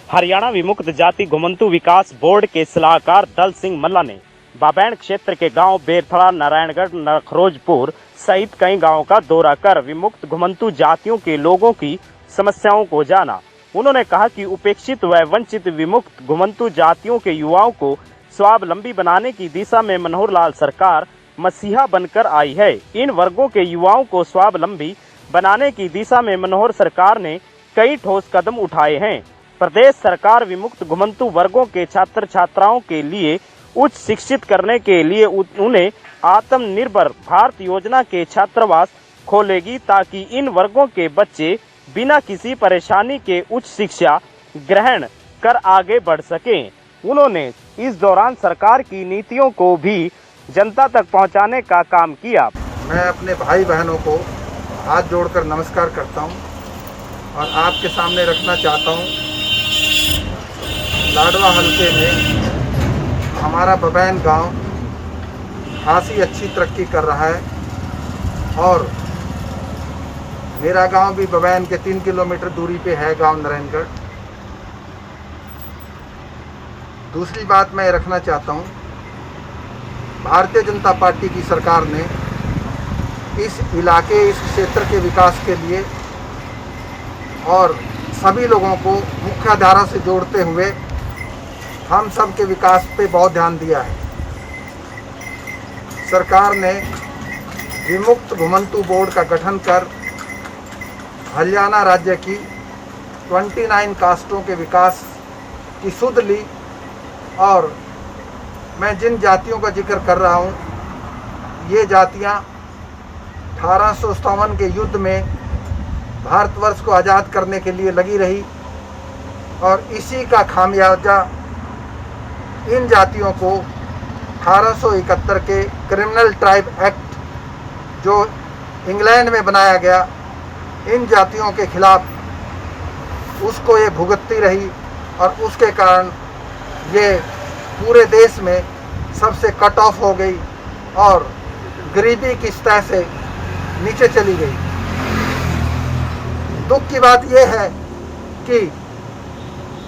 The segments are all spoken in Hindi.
हरियाणा विमुक्त जाति घुमंतू विकास बोर्ड के सलाहकार दल सिंह मल्ला ने बाबैंड क्षेत्र के गांव बेरथड़ा, नारायणगढ़, नखरोजपुर सहित कई गांवों का दौरा कर विमुक्त घुमंतू जातियों के लोगों की समस्याओं को जाना। उन्होंने कहा कि उपेक्षित व वंचित विमुक्त घुमंतू जातियों के युवाओं को स्वावलंबी बनाने की दिशा में मनोहर लाल सरकार मसीहा बनकर आई है। इन वर्गों के युवाओं को स्वावलंबी बनाने की दिशा में मनोहर सरकार ने कई ठोस कदम उठाए हैं। प्रदेश सरकार विमुक्त घुमंतू वर्गों के छात्र छात्राओं के लिए उच्च शिक्षित करने के लिए उन्हें आत्मनिर्भर भारत योजना के छात्रावास खोलेगी ताकि इन वर्गों के बच्चे बिना किसी परेशानी के उच्च शिक्षा ग्रहण कर आगे बढ़ सकें। उन्होंने इस दौरान सरकार की नीतियों को भी जनता तक पहुंचाने का काम किया। मैं अपने भाई बहनों को हाथ जोड़कर नमस्कार करता हूं और आपके सामने रखना चाहता हूं, लाडवा हलके में हमारा बबैन गांव खासी अच्छी तरक्की कर रहा है और मेरा गांव भी बबैन के 3 किलोमीटर दूरी पे है, गांव नारायणगढ़। दूसरी बात मैं रखना चाहता हूं, भारतीय जनता पार्टी की सरकार ने इस इलाके, इस क्षेत्र के विकास के लिए और सभी लोगों को मुख्यधारा से जोड़ते हुए हम सब के विकास पे बहुत ध्यान दिया है। सरकार ने विमुक्त घुमंतू बोर्ड का गठन कर हरियाणा राज्य की 29 कास्टों के विकास की सुध ली और मैं जिन जातियों का जिक्र कर रहा हूँ, ये जातियाँ 1857 के युद्ध में भारतवर्ष को आज़ाद करने के लिए लगी रही और इसी का खामियाजा इन जातियों को 1871 के क्रिमिनल ट्राइब एक्ट जो इंग्लैंड में बनाया गया, इन जातियों के खिलाफ उसको ये भुगतती रही और उसके कारण ये पूरे देश में सबसे कट ऑफ हो गई और गरीबी की सतह से नीचे चली गई। दुख की बात यह है कि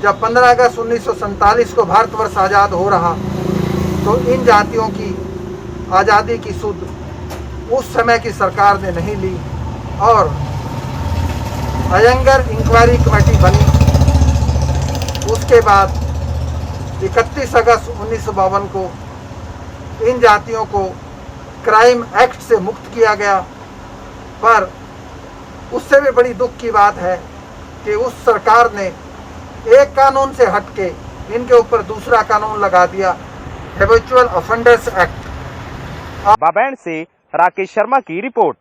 जब 15 अगस्त 1947 को भारतवर्ष आज़ाद हो रहा तो इन जातियों की आज़ादी की सुध उस समय की सरकार ने नहीं ली और अयंगर इंक्वायरी कमेटी बनी। उसके बाद 31 अगस्त 1952 को इन जातियों को क्राइम एक्ट से मुक्त किया गया, पर उससे भी बड़ी दुख की बात है कि उस सरकार ने एक कानून से हटके इनके ऊपर दूसरा कानून लगा दिया, हैबिचुअल ऑफेंडर्स एक्ट। बाबैंड से राकेश शर्मा की रिपोर्ट।